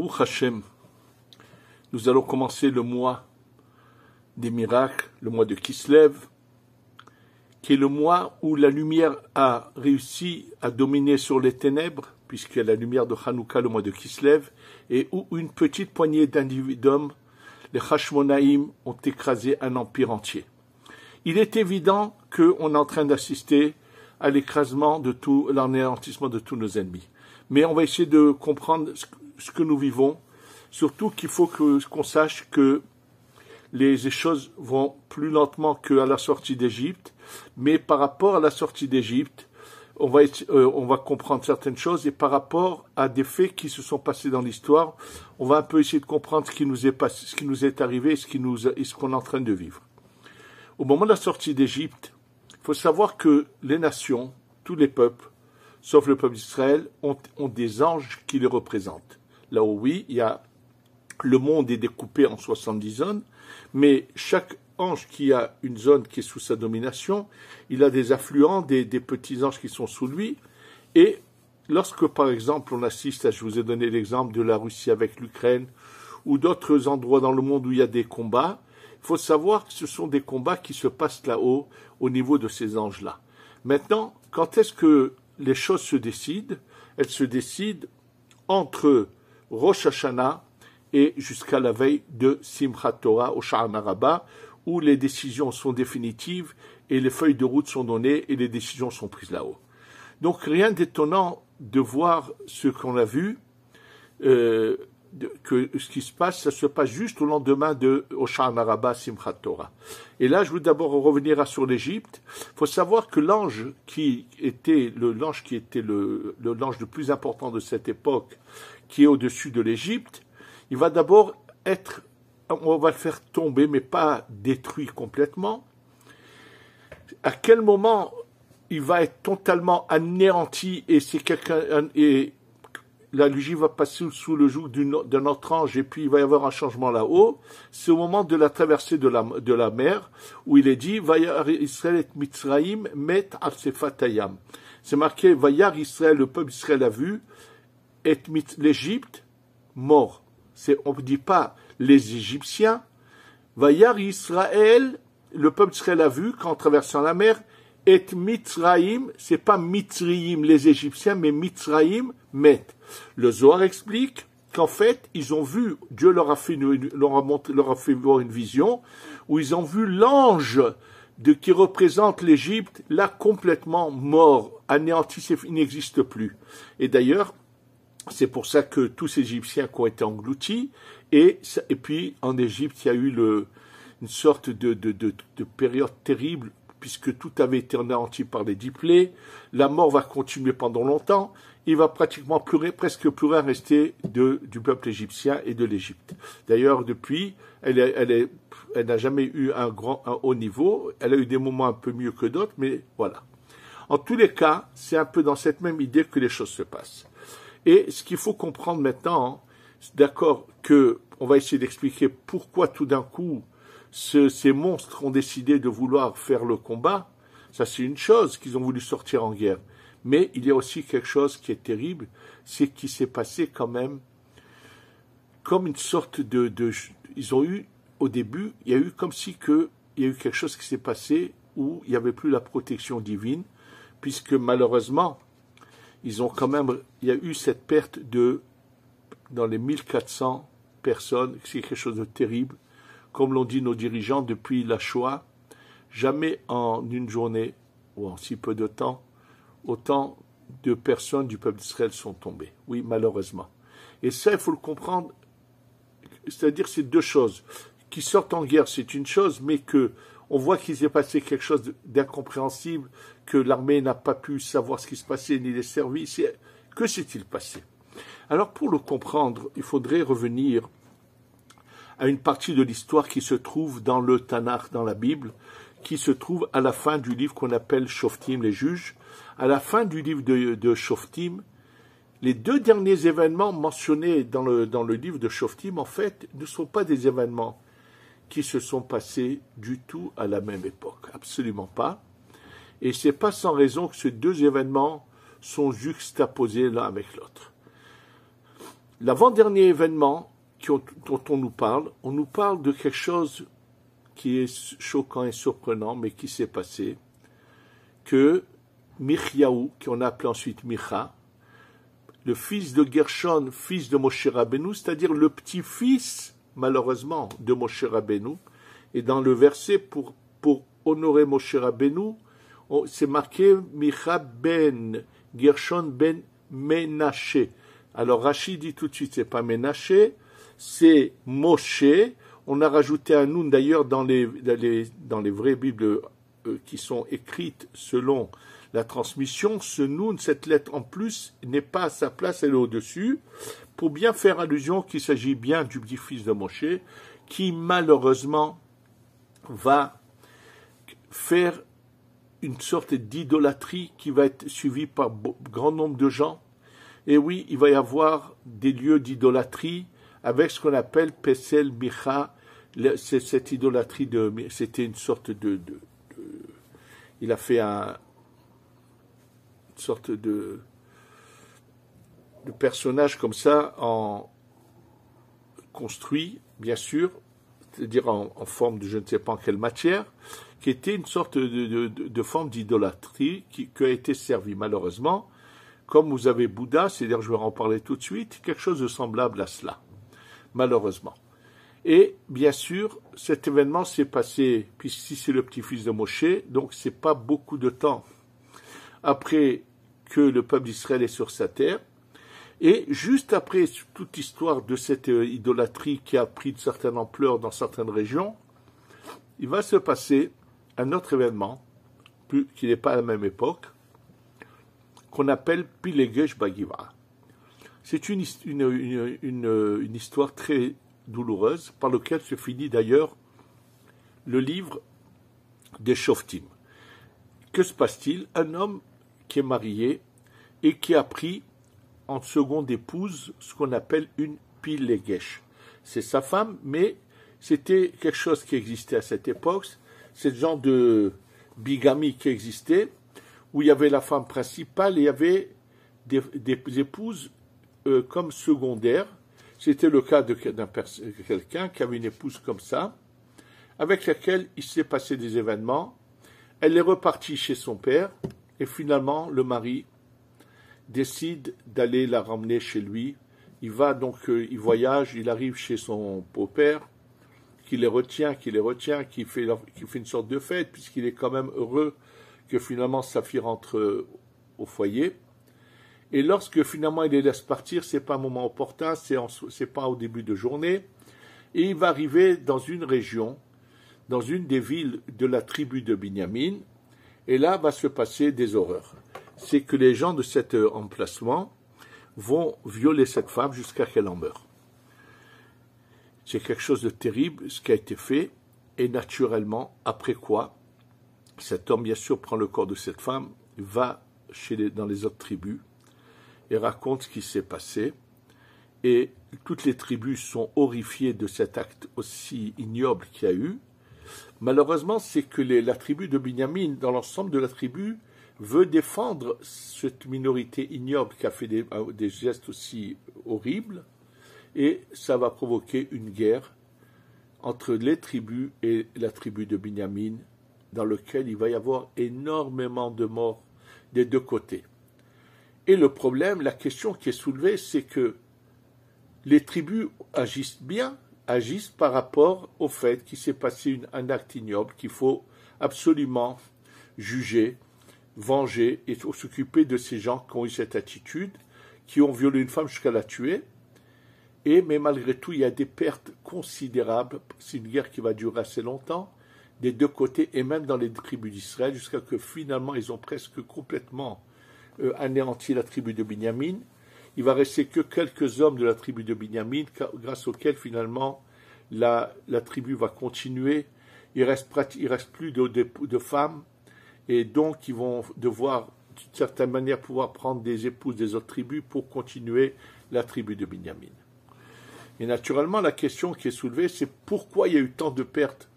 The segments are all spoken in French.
Baruch Hashem, nous allons commencer le mois des miracles, le mois de Kislev, qui est le mois où la lumière a réussi à dominer sur les ténèbres, puisqu'il y a la lumière de Hanouka, le mois de Kislev, et où une petite poignée d'individus, les Hashmonaïm, ont écrasé un empire entier. Il est évident qu'on est en train d'assister à l'écrasement de tout, l'anéantissement de tous nos ennemis. Mais on va essayer de comprendre ce que nous vivons, surtout qu'il faut qu'on sache que les choses vont plus lentement qu'à la sortie d'Égypte, mais par rapport à la sortie d'Égypte, on va comprendre certaines choses, et par rapport à des faits qui se sont passés dans l'histoire, on va un peu essayer de comprendre ce qui nous est passé, ce qui nous est arrivé, ce qu'on est en train de vivre. Au moment de la sortie d'Égypte, il faut savoir que les nations, tous les peuples, sauf le peuple d'Israël, ont des anges qui les représentent. Là où oui, le monde est découpé en 70 zones, mais chaque ange qui a une zone qui est sous sa domination, il a des affluents, des petits anges qui sont sous lui, et lorsque par exemple on assiste, je vous ai donné l'exemple de la Russie avec l'Ukraine, ou d'autres endroits dans le monde où il y a des combats, il faut savoir que ce sont des combats qui se passent là-haut, au niveau de ces anges-là. Maintenant, quand est-ce que les choses se décident? Elles se décident entre Rosh Hashanah et jusqu'à la veille de Simchat Torah au Sha'ana Rabbah, où les décisions sont définitives et les feuilles de route sont données et les décisions sont prises là-haut. Donc rien d'étonnant de voir ce qu'on a vu, que ce qui se passe, ça se passe juste au lendemain de Hoshana Rabbah Simchat Torah. Et là, je veux d'abord revenir sur l'Égypte. Il faut savoir que l'ange qui était l'ange le plus important de cette époque, qui est au-dessus de l'Égypte, il va d'abord on va le faire tomber, mais pas détruit complètement. À quel moment il va être totalement anéanti et la lugie va passer sous le joug d'un autre ange et puis il va y avoir un changement là-haut, c'est au moment de la traversée de la mer où il est dit Vayar Israël et Mitzraïm met al sefatayam. C'est marqué Vayar Israël, le peuple d'Israël a vu, et l'Égypte mort. On ne dit pas les Égyptiens. Vayar Israël, le peuple d'Israël a vu qu'en traversant la mer, et Mitzraïm, c'est pas Mitzriim les Égyptiens, mais Mitzraïm met. Le Zohar explique qu'en fait, ils ont vu, Dieu leur a fait voir une vision, où ils ont vu l'ange qui représente l'Égypte, là complètement mort, anéanti, il n'existe plus. Et d'ailleurs, c'est pour ça que tous ces Égyptiens qui ont été engloutis, et puis en Égypte, il y a eu une sorte de période terrible, puisque tout avait été anéanti par les 10 plaies, la mort va continuer pendant longtemps, il va pratiquement presque plus rien rester du peuple égyptien et de l'Égypte. D'ailleurs, depuis, elle n'a jamais eu un haut niveau, elle a eu des moments un peu mieux que d'autres, mais voilà. En tous les cas, c'est un peu dans cette même idée que les choses se passent. Et ce qu'il faut comprendre maintenant, c'est d'accord on va essayer d'expliquer pourquoi tout d'un coup, ces monstres ont décidé de vouloir faire le combat, ça c'est une chose qu'ils ont voulu sortir en guerre. Mais il y a aussi quelque chose qui est terrible, c'est qu'il s'est passé quand même comme une sorte ils ont eu, au début, il y a eu comme si il y a eu quelque chose qui s'est passé où il n'y avait plus la protection divine, puisque malheureusement, il y a eu cette perte dans les 1400 personnes, c'est quelque chose de terrible. Comme l'ont dit nos dirigeants depuis la Shoah, jamais en une journée, ou en si peu de temps, autant de personnes du peuple d'Israël sont tombées. Oui, malheureusement. Et ça, il faut le comprendre, c'est-à-dire c'est deux choses. Qui sortent en guerre, c'est une chose, mais on voit qu'il s'est passé quelque chose d'incompréhensible, que l'armée n'a pas pu savoir ce qui se passait, ni les services. Que s'est-il passé? Alors, pour le comprendre, il faudrait revenir à une partie de l'histoire qui se trouve dans le Tanakh, dans la Bible, qui se trouve à la fin du livre qu'on appelle Shoftim, les juges. À la fin du livre de Shoftim, les deux derniers événements mentionnés dans le livre de Shoftim, en fait, ne sont pas des événements qui se sont passés du tout à la même époque. Absolument pas. Et ce n'est pas sans raison que ces deux événements sont juxtaposés l'un avec l'autre. L'avant-dernier événement dont on nous parle de quelque chose qui est choquant et surprenant, mais qui s'est passé, que Michyahu, qu'on a appelé ensuite Micha, le fils de Gershon, fils de Moshe Rabbeinu, c'est-à-dire le petit-fils, malheureusement, de Moshe Rabbeinu, et dans le verset pour honorer Moshe Rabbeinu, c'est marqué Micha ben Gershon ben Menaché. Alors Rashi dit tout de suite, c'est pas Menaché, c'est Moshe. On a rajouté un noun d'ailleurs dans les vraies Bibles qui sont écrites selon la transmission. Ce noun, cette lettre en plus, n'est pas à sa place, elle est au-dessus, pour bien faire allusion qu'il s'agit bien du petit-fils de Moshe, qui malheureusement va faire une sorte d'idolâtrie qui va être suivie par grand nombre de gens. Et oui, il va y avoir des lieux d'idolâtrie avec ce qu'on appelle Pesel Micha. Cette idolâtrie, c'était une sorte il a fait une sorte de personnage comme ça, construit, bien sûr, c'est-à-dire en forme de je ne sais pas en quelle matière, qui était une sorte de forme d'idolâtrie qui a été servie malheureusement. Comme vous avez Bouddha, c'est-à-dire je vais en parler tout de suite, quelque chose de semblable à cela, malheureusement. Et bien sûr, cet événement s'est passé, puisqu'ici c'est le petit-fils de Moshe, donc c'est pas beaucoup de temps après que le peuple d'Israël est sur sa terre. Et juste après toute l'histoire de cette idolâtrie qui a pris une certaine ampleur dans certaines régions, il va se passer un autre événement, qui n'est pas à la même époque, qu'on appelle Pilegesh Bagiva. C'est une histoire très douloureuse, par laquelle se finit d'ailleurs le livre des Shoftim. Que se passe-t-il? Un homme qui est marié et qui a pris en seconde épouse ce qu'on appelle une Pilegesh. C'est sa femme, mais c'était quelque chose qui existait à cette époque, c'est le genre de bigamie qui existait, où il y avait la femme principale et il y avait des épouses comme secondaires. C'était le cas de quelqu'un qui avait une épouse comme ça, avec laquelle il s'est passé des événements. Elle est repartie chez son père, et finalement, le mari décide d'aller la ramener chez lui. Il va donc, il voyage, il arrive chez son beau-père, qui les retient, qui fait une sorte de fête, puisqu'il est quand même heureux que finalement sa fille rentre au foyer. Et lorsque finalement il les laisse partir, c'est pas un moment opportun, c'est pas au début de journée, et il va arriver dans une région, dans une des villes de la tribu de Binyamin, et là va se passer des horreurs. C'est que les gens de cet emplacement vont violer cette femme jusqu'à qu'elle en meure. C'est quelque chose de terrible ce qui a été fait, et naturellement, après quoi, cet homme bien sûr prend le corps de cette femme, va dans les autres tribus, et raconte ce qui s'est passé, et toutes les tribus sont horrifiées de cet acte aussi ignoble qu'il y a eu. Malheureusement, c'est que la tribu de Binyamin, dans l'ensemble de la tribu, veut défendre cette minorité ignoble qui a fait des gestes aussi horribles, et ça va provoquer une guerre entre les tribus et la tribu de Binyamin, dans lequel il va y avoir énormément de morts des deux côtés. Et le problème, la question qui est soulevée, c'est que les tribus agissent bien, agissent par rapport au fait qu'il s'est passé un acte ignoble, qu'il faut absolument juger, venger et s'occuper de ces gens qui ont eu cette attitude, qui ont violé une femme jusqu'à la tuer. Mais malgré tout, il y a des pertes considérables. C'est une guerre qui va durer assez longtemps, des deux côtés, et même dans les tribus d'Israël, jusqu'à que finalement, ils ont presque complètement anéanti la tribu de Binyamin. Il va rester que quelques hommes de la tribu de Binyamin, grâce auxquels finalement la tribu va continuer. Il reste plus de femmes, et donc ils vont devoir, d'une certaine manière, pouvoir prendre des épouses des autres tribus pour continuer la tribu de Binyamin. Et naturellement, la question qui est soulevée, c'est pourquoi il y a eu tant de pertes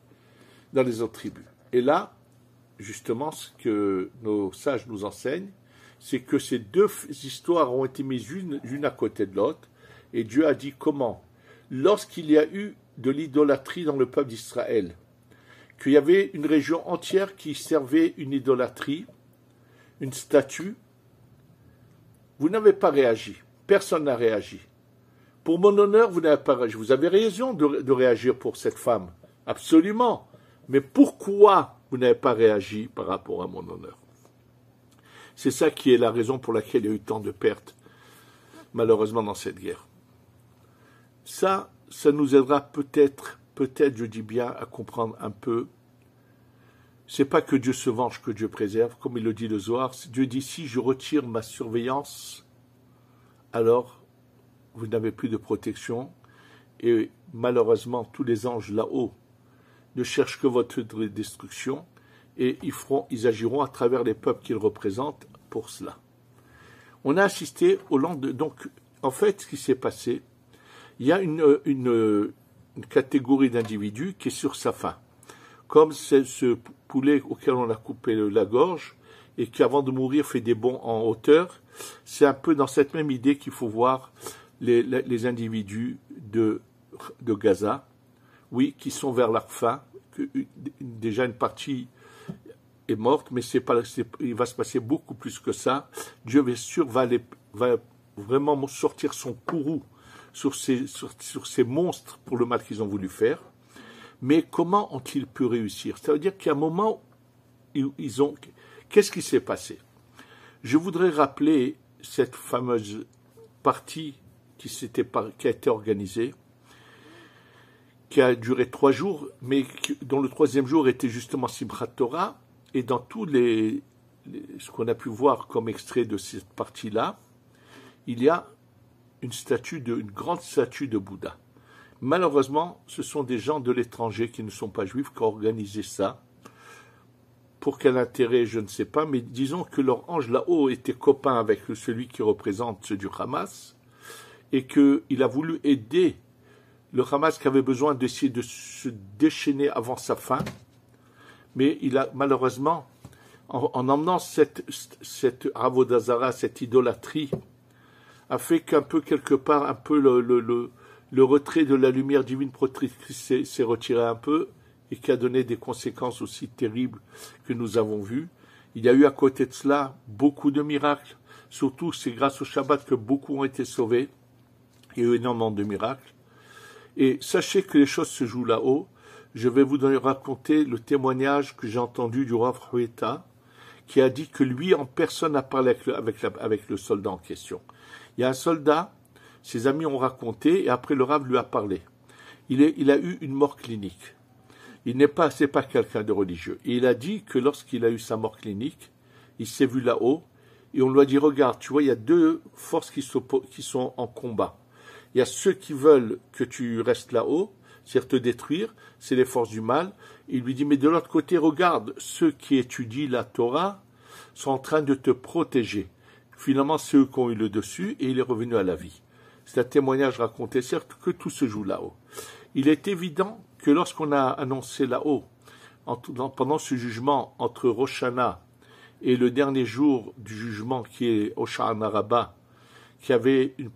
dans les autres tribus. Et là, justement, ce que nos sages nous enseignent, c'est que ces deux histoires ont été mises l'une à côté de l'autre, Et Dieu a dit comment? Lorsqu'il y a eu de l'idolâtrie dans le peuple d'Israël, qu'il y avait une région entière qui servait une idolâtrie, une statue, vous n'avez pas réagi. Personne n'a réagi. Pour mon honneur, vous n'avez pas réagi. Vous avez raison de réagir pour cette femme. Absolument. Mais pourquoi vous n'avez pas réagi par rapport à mon honneur? C'est ça qui est la raison pour laquelle il y a eu tant de pertes, malheureusement, dans cette guerre. Ça nous aidera peut-être, je dis bien, à comprendre un peu. C'est pas que Dieu se venge, que Dieu préserve, comme il le dit le Zohar. Dieu dit, si je retire ma surveillance, alors vous n'avez plus de protection. Et malheureusement, tous les anges là-haut ne cherchent que votre destruction. Et ils agiront à travers les peuples qu'ils représentent pour cela. On a assisté au lendemain. Donc, en fait, ce qui s'est passé, il y a une catégorie d'individus qui est sur sa faim. Comme c'est ce poulet auquel on a coupé la gorge et qui, avant de mourir, fait des bonds en hauteur. C'est un peu dans cette même idée qu'il faut voir les individus de Gaza, oui, qui sont vers leur fin. Déjà, une partie est morte, mais il va se passer beaucoup plus que ça. Dieu, bien sûr, va vraiment sortir son courroux sur ces monstres pour le mal qu'ils ont voulu faire. Mais comment ont-ils pu réussir? Ça veut dire qu'à un moment, qu'est-ce qui s'est passé? Je voudrais rappeler cette fameuse partie qui a été organisée, qui a duré 3 jours, mais dont le 3e jour était justement Simchat Torah, et dans tous ce qu'on a pu voir comme extrait de cette partie-là, il y a une grande statue de Bouddha. Malheureusement, ce sont des gens de l'étranger qui ne sont pas juifs qui ont organisé ça. Pour quel intérêt, je ne sais pas, mais disons que leur ange là-haut était copain avec celui qui représente ceux du Hamas, et qu'il a voulu aider le Hamas qui avait besoin d'essayer de se déchaîner avant sa fin, mais il a malheureusement, en emmenant cette Avodazara, cette idolâtrie, a fait quelque part, le retrait de la lumière divine protectrice s'est retiré un peu, et qui a donné des conséquences aussi terribles que nous avons vues. Il y a eu à côté de cela beaucoup de miracles, surtout c'est grâce au Shabbat que beaucoup ont été sauvés, il y a eu énormément de miracles. Et sachez que les choses se jouent là-haut. Je vais vous raconter le témoignage que j'ai entendu du Rav Hueta, qui a dit que lui, en personne, a parlé avec le soldat en question. Il y a un soldat, ses amis ont raconté, et après le Rav lui a parlé. Il a eu une mort clinique. C'est pas quelqu'un de religieux. Et il a dit que lorsqu'il a eu sa mort clinique, il s'est vu là-haut, et on lui a dit, regarde, tu vois, il y a 2 forces qui sont en combat. Il y a ceux qui veulent que tu restes là-haut, c'est-à-dire te détruire, c'est les forces du mal. Il lui dit, mais de l'autre côté, regarde, ceux qui étudient la Torah sont en train de te protéger. Finalement, c'est eux qui ont eu le dessus, et il est revenu à la vie. C'est un témoignage raconté, certes, que tout se joue là-haut. Il est évident que lorsqu'on a annoncé là-haut, pendant ce jugement entre Rosh Hashanah et le dernier jour du jugement qui est Hoshana Rabbah, qui avait une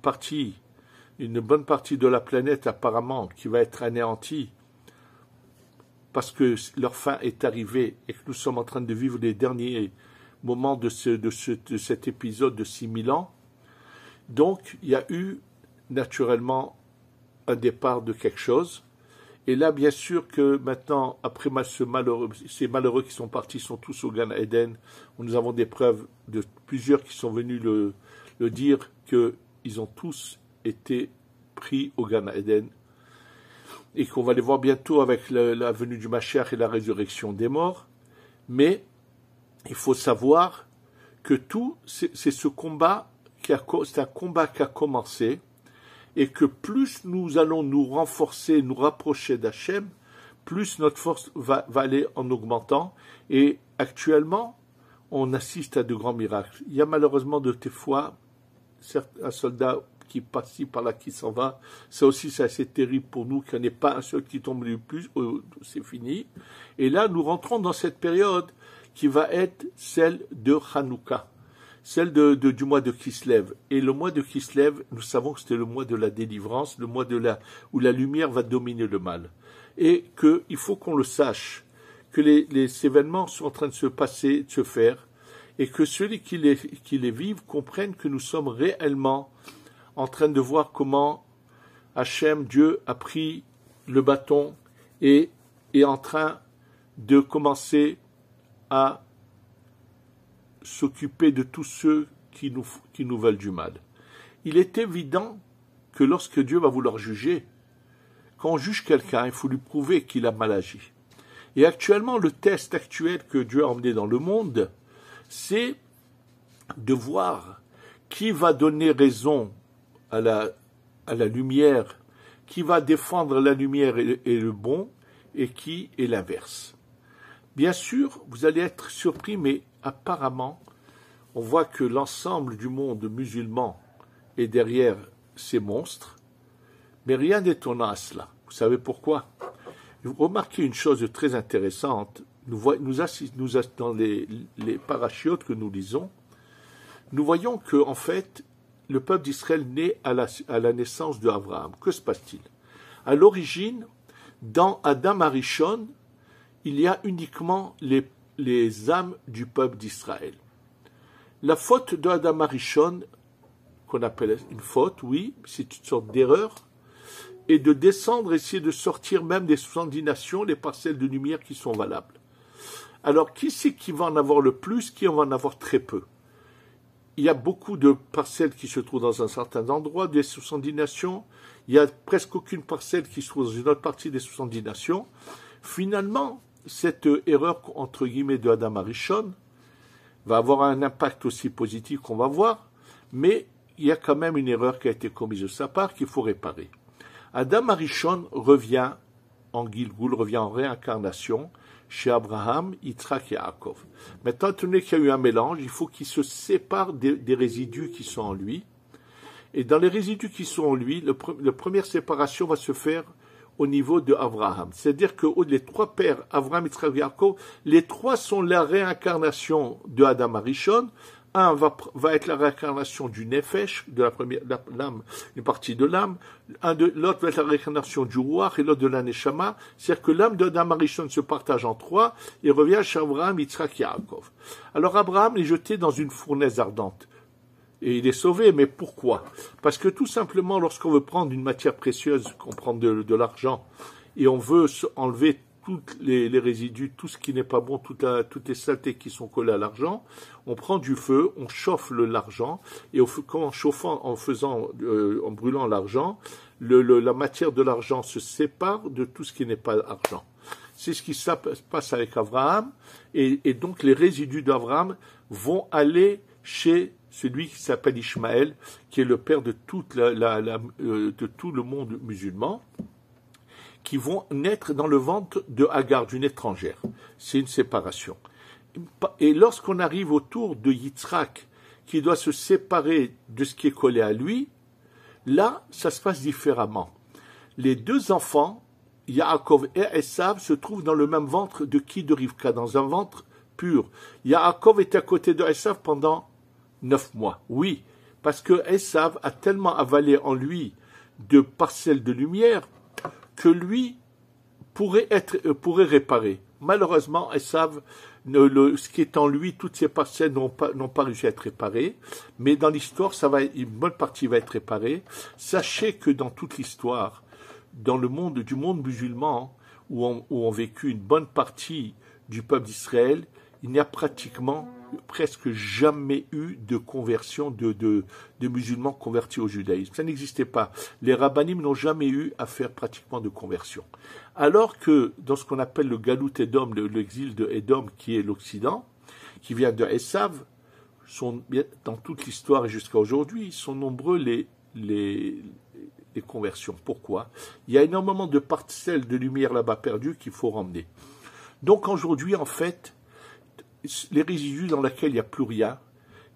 bonne partie de la planète apparemment qui va être anéantie parce que leur fin est arrivée et que nous sommes en train de vivre les derniers moments de cet épisode de 6000 ans. Donc, il y a eu naturellement un départ de quelque chose. Et là, bien sûr que maintenant, après ces malheureux qui sont partis sont tous au Gan Eden, où nous avons des preuves de plusieurs qui sont venus le dire qu'ils ont tous été pris au Gan Eden et qu'on va les voir bientôt avec la venue du Mashiach et la résurrection des morts. Mais il faut savoir que c'est ce combat c'est un combat qui a commencé et que plus nous allons nous renforcer, nous rapprocher d'Hachem, plus notre force va aller en augmentant. Et actuellement, on assiste à de grands miracles. Il y a malheureusement de tes fois un soldat qui passe ci par là, qui s'en va. Ça aussi, c'est assez terrible pour nous qu'il n'y en ait pas un seul qui tombe le plus. C'est fini. Et là, nous rentrons dans cette période qui va être celle de Hanouka. celle du mois de Kislev. Et le mois de Kislev, nous savons que c'était le mois de la délivrance, le mois où la lumière va dominer le mal. Et qu'il faut qu'on le sache, que les événements sont en train de se passer, de se faire, et que ceux qui les vivent comprennent que nous sommes réellement en train de voir comment Hachem, Dieu, a pris le bâton et est en train de commencer à s'occuper de tous ceux qui nous veulent du mal. Il est évident que lorsque Dieu va vouloir juger, quand on juge quelqu'un, il faut lui prouver qu'il a mal agi. Et actuellement, le test actuel que Dieu a emmené dans le monde, c'est de voir qui va donner raison à la lumière, qui va défendre la lumière et le bon, et qui est l'inverse. Bien sûr, vous allez être surpris, mais apparemment, on voit que l'ensemble du monde musulman est derrière ces monstres, mais rien d'étonnant à cela. Vous savez pourquoi? Vous remarquez une chose très intéressante, dans les parachiotes que nous lisons, nous voyons que, en fait, le peuple d'Israël naît à la naissance d'Abraham. Que se passe-t-il? À l'origine, dans Adam Arishon, il y a uniquement les âmes du peuple d'Israël. La faute d'Adam Arishon, qu'on appelle une faute, oui, c'est une sorte d'erreur, et de descendre, essayer de sortir même des 70 nations, les parcelles de lumière qui sont valables. Alors, qui c'est qui va en avoir le plus, qui va en avoir très peu? Il y a beaucoup de parcelles qui se trouvent dans un certain endroit des 70 nations, il n'y a presque aucune parcelle qui se trouve dans une autre partie des 70 nations. Finalement, cette erreur, entre guillemets, de Adam Arishon va avoir un impact aussi positif qu'on va voir, mais il y a quand même une erreur qui a été commise de sa part qu'il faut réparer. Adam Arishon revient en Gilgul, revient en réincarnation chez Abraham, Yitzhak et Yaakov. Maintenant, étant donné qu'il y a eu un mélange, il faut qu'il se sépare des résidus qui sont en lui. Et dans les résidus qui sont en lui, la première séparation va se faire au niveau de Abraham. C'est-à-dire que les trois pères, Abraham, Yitzhak et Yaakov, les trois sont la réincarnation de Adam Arishon. Un va être la réincarnation du Nefesh, de l'âme, une partie de l'âme. L'autre va être la réincarnation du Ruach et l'autre de la Neshama. C'est-à-dire que l'âme d'Adam Arishon se partage en trois et revient chez Abraham, Yitzhak et Yaakov. Alors Abraham est jeté dans une fournaise ardente. Et il est sauvé, mais pourquoi? Parce que tout simplement, lorsqu'on veut prendre une matière précieuse, qu'on prend de l'argent, et on veut enlever tous les résidus, tout ce qui n'est pas bon, toutes les saletés qui sont collées à l'argent, on prend du feu, on chauffe l'argent, et en brûlant l'argent, la matière de l'argent se sépare de tout ce qui n'est pas argent. C'est ce qui se passe avec Abraham, et donc les résidus d'Abraham vont aller chez celui qui s'appelle Ishmaël, qui est le père de tout le monde musulman, qui vont naître dans le ventre de Hagar, d'une étrangère. C'est une séparation. Et lorsqu'on arrive autour de Yitzhak, qui doit se séparer de ce qui est collé à lui, là, ça se passe différemment. Les deux enfants, Yaakov et Esav, se trouvent dans le même ventre de qui? De Rivka, dans un ventre pur. Yaakov était à côté de Esav pendant 9 mois. Oui, parce que Esav a tellement avalé en lui de parcelles de lumière que lui pourrait réparer. Malheureusement, Esav, ce qui est en lui, toutes ces parcelles n'ont pas réussi à être réparées, mais dans l'histoire, une bonne partie va être réparée. Sachez que dans toute l'histoire, dans le monde du monde musulman, où ont vécu une bonne partie du peuple d'Israël, il n'y a presque jamais eu de conversion de musulmans convertis au judaïsme. Ça n'existait pas. Les rabbinim n'ont jamais eu à faire pratiquement de conversion. Alors que dans ce qu'on appelle le Galut Edom, l'exil de Edom, qui est l'Occident, qui vient de Esav, dans toute l'histoire et jusqu'à aujourd'hui, sont nombreux les conversions. Pourquoi? Il y a énormément de parcelles de lumière là-bas perdues qu'il faut ramener. Donc aujourd'hui, en fait, les résidus dans lesquels il n'y a plus rien,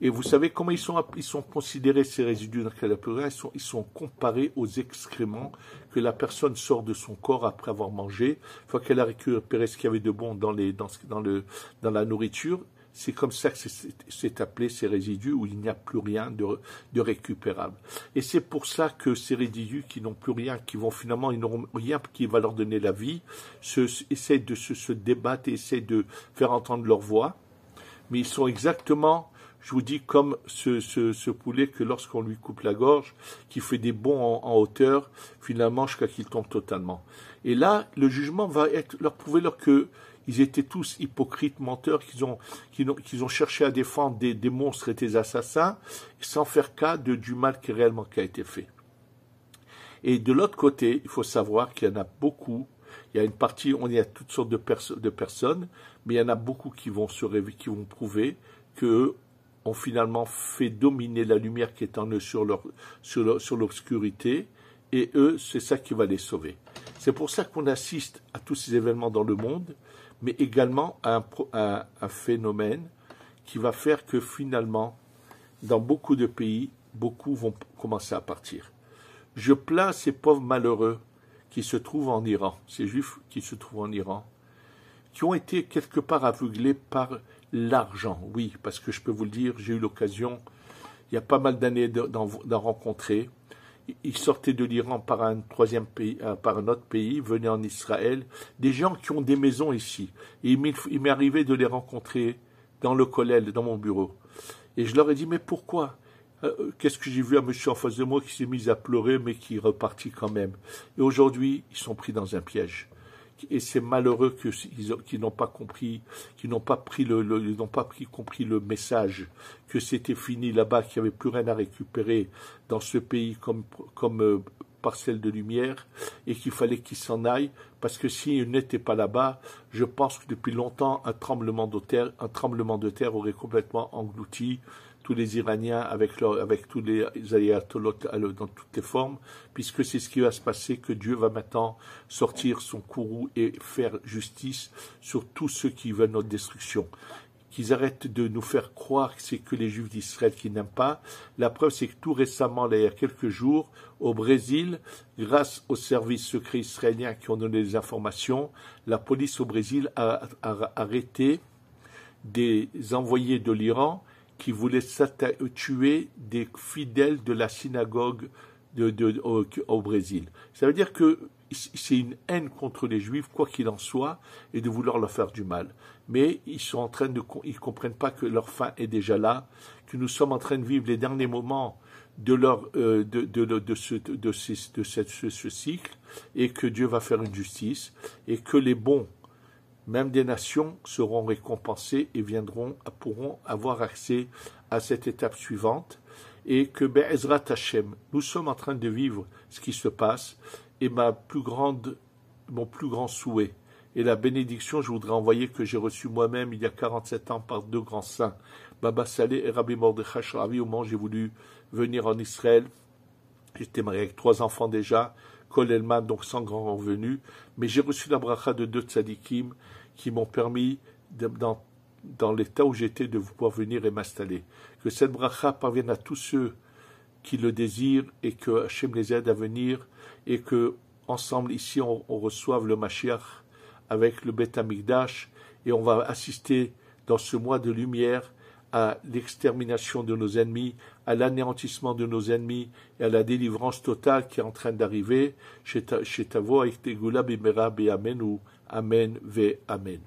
et vous savez comment ils sont considérés, ces résidus dans lesquels il n'y a plus rien, ils sont comparés aux excréments que la personne sort de son corps après avoir mangé, une fois qu'elle a récupéré ce qu'il y avait de bon dans la nourriture, c'est comme ça que c'est appelé ces résidus où il n'y a plus rien de récupérable. Et c'est pour ça que ces résidus qui n'ont plus rien, qui vont finalement, ils n'auront rien qui va leur donner la vie, essaient de se débattre et essaient de faire entendre leur voix. Mais ils sont exactement, je vous dis, comme ce poulet que lorsqu'on lui coupe la gorge, qui fait des bonds en hauteur, finalement jusqu'à qu'il tombe totalement. Et là, le jugement va leur prouver que ils étaient tous hypocrites, menteurs, qu'ils ont cherché à défendre des monstres et des assassins, sans faire cas du mal qui réellement qui a été fait. Et de l'autre côté, il faut savoir qu'il y en a beaucoup. Il y a une partie, on y a toutes sortes de personnes, mais il y en a beaucoup qui vont prouver qu'eux ont finalement fait dominer la lumière qui est en eux sur l'obscurité, et eux, c'est ça qui va les sauver. C'est pour ça qu'on assiste à tous ces événements dans le monde, mais également à un phénomène qui va faire que finalement, dans beaucoup de pays, beaucoup vont commencer à partir. Je plains ces pauvres malheureux qui se trouvent en Iran, ces juifs qui se trouvent en Iran, qui ont été quelque part aveuglés par l'argent. Oui, parce que je peux vous le dire, j'ai eu l'occasion, il y a pas mal d'années, d'en rencontrer. Ils sortaient de l'Iran par un troisième pays, par un autre pays, venaient en Israël, des gens qui ont des maisons ici. Et il m'est arrivé de les rencontrer dans le kollel, dans mon bureau. Et je leur ai dit, mais pourquoi? Qu'est-ce que j'ai vu un monsieur en face de moi qui s'est mis à pleurer, mais qui est reparti quand même. Et aujourd'hui, ils sont pris dans un piège. Et c'est malheureux qu'ils n'ont pas compris, qu'ils n'ont pas compris le message, que c'était fini là-bas, qu'il n'y avait plus rien à récupérer dans ce pays comme parcelle de lumière, et qu'il fallait qu'ils s'en aillent, parce que s'ils n'étaient pas là-bas, je pense que depuis longtemps, un tremblement de terre aurait complètement englouti tous les Iraniens avec tous les ayatollahs dans toutes les formes, puisque c'est ce qui va se passer, que Dieu va maintenant sortir son courroux et faire justice sur tous ceux qui veulent notre destruction. Qu'ils arrêtent de nous faire croire que c'est que les Juifs d'Israël qui n'aiment pas. La preuve, c'est que tout récemment, là, il y a quelques jours, au Brésil, grâce aux services secrets israéliens qui ont donné des informations, la police au Brésil a arrêté des envoyés de l'Iran qui voulaient tuer des fidèles de la synagogue au Brésil. Ça veut dire que c'est une haine contre les Juifs, quoi qu'il en soit, et de vouloir leur faire du mal. Mais ils comprennent pas que leur fin est déjà là, que nous sommes en train de vivre les derniers moments de ce cycle, et que Dieu va faire une justice, et que les bons, même des nations, seront récompensés et pourront avoir accès à cette étape suivante, et que Be'ezrat Hashem, nous sommes en train de vivre ce qui se passe, et mon plus grand souhait, et la bénédiction, je voudrais envoyer que j'ai reçue moi-même il y a 47 ans par deux grands saints, Baba Saleh et Rabbi Mordechai Shravi, au moment où j'ai voulu venir en Israël. J'étais marié avec 3 enfants déjà, Kol Elman, donc sans grand revenu, mais j'ai reçu la bracha de 2 tzadikim qui m'ont permis, dans l'état où j'étais, de pouvoir venir et m'installer. Que cette bracha parvienne à tous ceux qui le désirent et que Hachem les aide à venir et que, ensemble, ici, on reçoive le Mashiach avec le Beth Amikdash et on va assister dans ce mois de lumière à l'extermination de nos ennemis, à l'anéantissement de nos ennemis et à la délivrance totale qui est en train d'arriver chez Tavo avec Tegula Bimera Be Amen ou Amen Ve Amen.